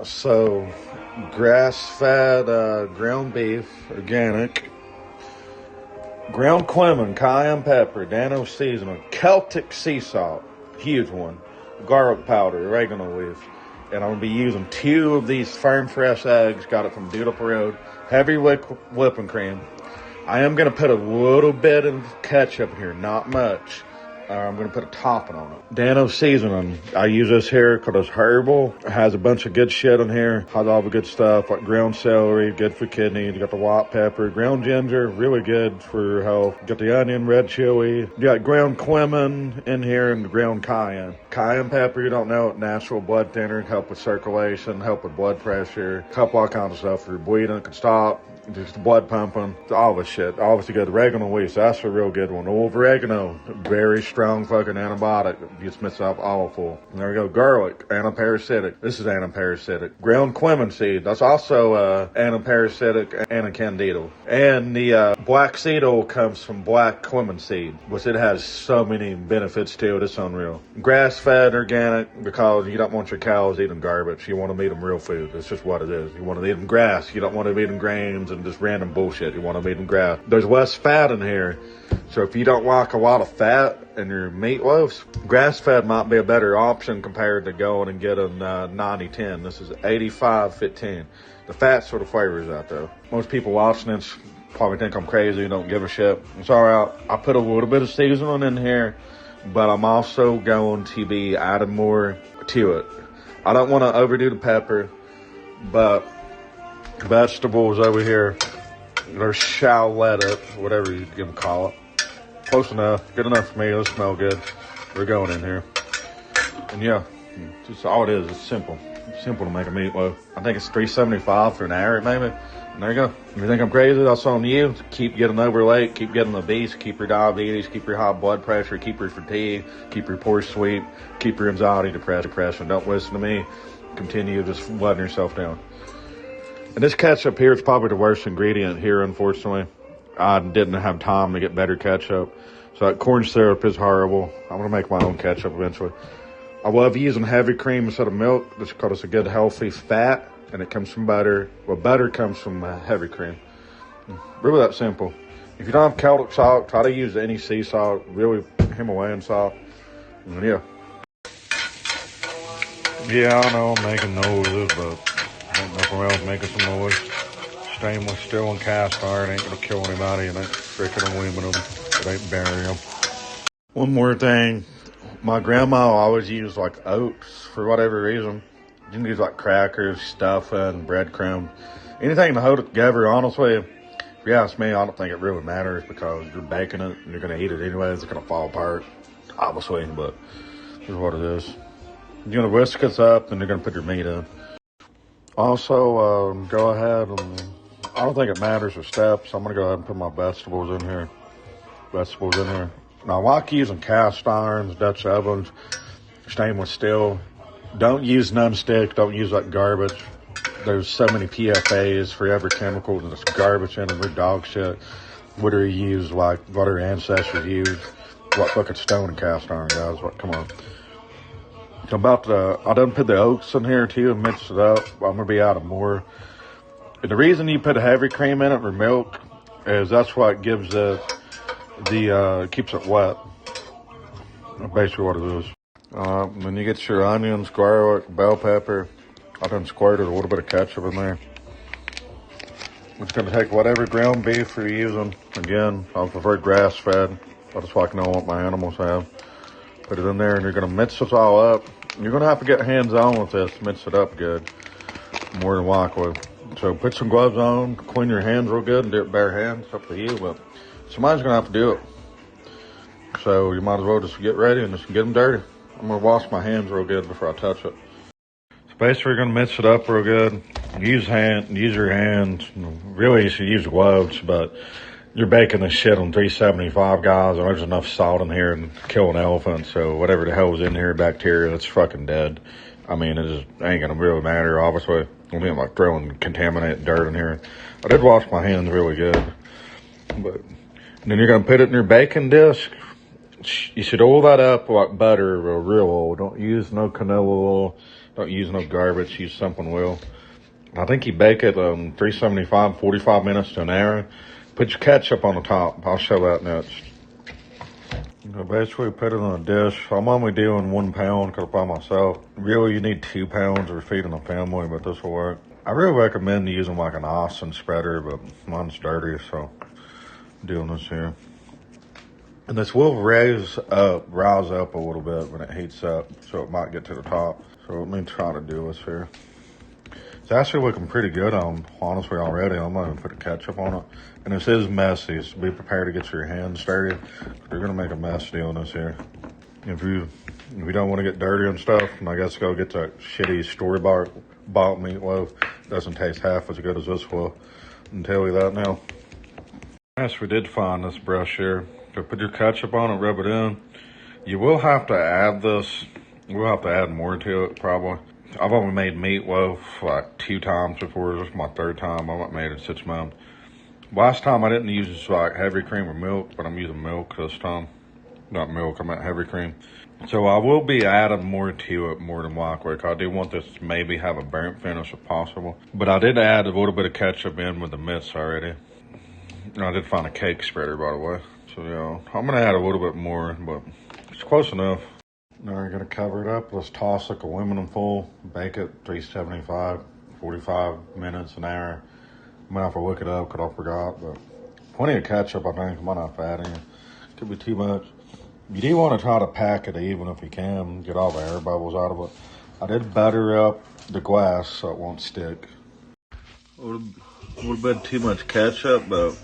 So grass-fed ground beef, organic, ground cumin, cayenne pepper, Dano seasoning, Celtic sea salt, huge one, garlic powder, oregano leaf. And I'm going to be using 2 of these firm fresh eggs, got it from Dude Up Road, heavy whipping cream. I am going to put a little bit of ketchup in here, not much. I'm going to put a topping on it. Dano seasoning. I use this here because it's herbal. It has a bunch of good shit in here. Has all the good stuff like ground celery, good for kidneys. You got the white pepper, ground ginger, really good for health. You got the onion, red chili. You got ground cumin in here and ground cayenne. Cayenne pepper, you don't know it, natural blood thinner, help with circulation, help with blood pressure, help all kinds of stuff for bleeding. It can stop. Just the blood pumping, all this shit. Obviously good. Oregano leaves, that's a real good one. Old oregano, very strong fucking antibiotic. Gets mixed up awful. And there we go. Garlic, antiparasitic. This is antiparasitic. Ground cumin seed, that's also antiparasitic and a candida. And the black seed oil comes from black cumin seed, which it has so many benefits to it. It's unreal. Grass-fed, organic, because you don't want your cows eating garbage. You want to eat them real food. It's just what it is. You want to eat them grass. You don't want to eat them grains and just random bullshit. You want to eat them grass. There's less fat in here. So if you don't like a lot of fat in your meatloafs, grass-fed might be a better option compared to going and getting 90-10. This is 85-15. The fat's for the flavors out though. Most people watching this probably think I'm crazy, don't give a shit. It's alright. I put a little bit of seasoning in here, but I'm also going to be adding more to it. I don't want to overdo the pepper, but vegetables over here, they're shallotted, whatever you can call it. Close enough, good enough for me. It'll smell good. We're going in here. And yeah, just all it is. It's simple. It's simple to make a meatloaf. I think it's $3.75 for an hour, maybe. And there you go. If you think I'm crazy, that's on you. Keep getting overweight, keep getting obese, keep your diabetes, keep your high blood pressure, keep your fatigue, keep your poor sleep, keep your anxiety, depression. Don't listen to me. Continue just letting yourself down. And this ketchup here is probably the worst ingredient here, unfortunately. I didn't have time to get better ketchup. So that corn syrup is horrible. I'm going to make my own ketchup eventually. I love using heavy cream instead of milk just because it's a good healthy fat and it comes from butter. Well, butter comes from heavy cream. Really that simple. If you don't have Celtic salt, try to use any sea salt, really Himalayan salt. And yeah. Yeah, I know I'm making noises, but ain't nothing wrong with making some noise. Stainless steel and cast iron ain't gonna kill anybody, and ain't freaking aluminum. It ain't barium. One more thing. My grandma always used like oats for whatever reason. You can use like crackers, stuffing, breadcrumbs. Anything to hold it together, honestly. If you ask me, I don't think it really matters because you're baking it and you're gonna eat it anyways. It's gonna fall apart, obviously, but here's what it is. You're gonna whisk this up and you're gonna put your meat in. Also, go ahead and, I don't think it matters the steps. I'm going to go ahead and put my vegetables in here. Now, I like using cast irons, Dutch ovens, stainless steel. Don't use nonstick. Don't use that garbage. There's so many PFAs, forever chemicals, and it's garbage in them. They're dog shit. What do you use, like what our ancestors used? What fucking stone and cast iron, guys? What? Come on. I done put the oats in here too and mixed it up. I'm gonna be out of more. And the reason you put heavy cream in it or milk is that's what gives it keeps it wet. That's basically what it is. Then you get your onions, garlic, bell pepper. I done squirted a little bit of ketchup in there. I'm just gonna take whatever ground beef you're using. Again, I prefer grass fed. That's why I can know what my animals have. Put it in there and you're gonna mix this all up. You're gonna have to get hands on with this, mix it up good, more than likely. So put some gloves on, clean your hands real good and do it bare hands, up to you, but somebody's gonna have to do it. So you might as well just get ready and just get them dirty. I'm gonna wash my hands real good before I touch it. So basically you're gonna mix it up real good. Use your hands. Really you should use gloves, but you're baking this shit on 375, guys, and there's enough salt in here and kill an elephant, so whatever the hell is in here, bacteria, that's fucking dead. I mean, it just ain't gonna really matter, obviously. I mean, like throwing contaminated dirt in here. I did wash my hands really good. But then you're gonna put it in your baking disc. You should oil that up like butter or real oil. Don't use no canola oil. Don't use no garbage, use something well. I think you bake it 375, 45 minutes to an hour. Put your ketchup on the top. I'll show that next. Basically put it on a dish. I'm only doing 1 pound because I'm by myself. Really, you need 2 pounds if you're feeding a family, but this will work. I really recommend using like an Austin spreader, but mine's dirty, so I'm doing this here. And this will rise up a little bit when it heats up, so it might get to the top. So let me try to do this here. It's actually looking pretty good honestly already. I'm not gonna put the ketchup on it. And this is messy, so be prepared to get your hands dirty. You're gonna make a mess doing this here. If you don't want to get dirty and stuff, and I guess go get that shitty store-bought meatloaf. Doesn't taste half as good as this will. I'll tell you that now. Yes, we did find this brush here. So put your ketchup on it, rub it in. You will have to add this. We'll have to add more to it probably. I've only made meatloaf like 2 times before. This is my 3rd time. I haven't made it 6 months. Last time I didn't use like heavy cream or milk, but I'm using milk this time. Not milk, I meant heavy cream. So I will be adding more to it more than likely. I do want this to maybe have a burnt finish if possible. But I did add a little bit of ketchup in with the mix already. And I did find a cake spreader, by the way. So yeah, I'm gonna add a little bit more, but it's close enough. Now we're gonna cover it up. Let's toss like aluminum foil, bake it 375, 45 minutes, an hour. I might have to look it up because I forgot, but plenty of ketchup, I think. I might not have added it. Could be too much. You do want to try to pack it even if you can, get all the air bubbles out of it. I did butter up the glass so it won't stick. A little bit too much ketchup, but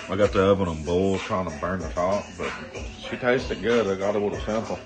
I got the oven on boil trying to burn the top, but she tasted good. I got it with a sample.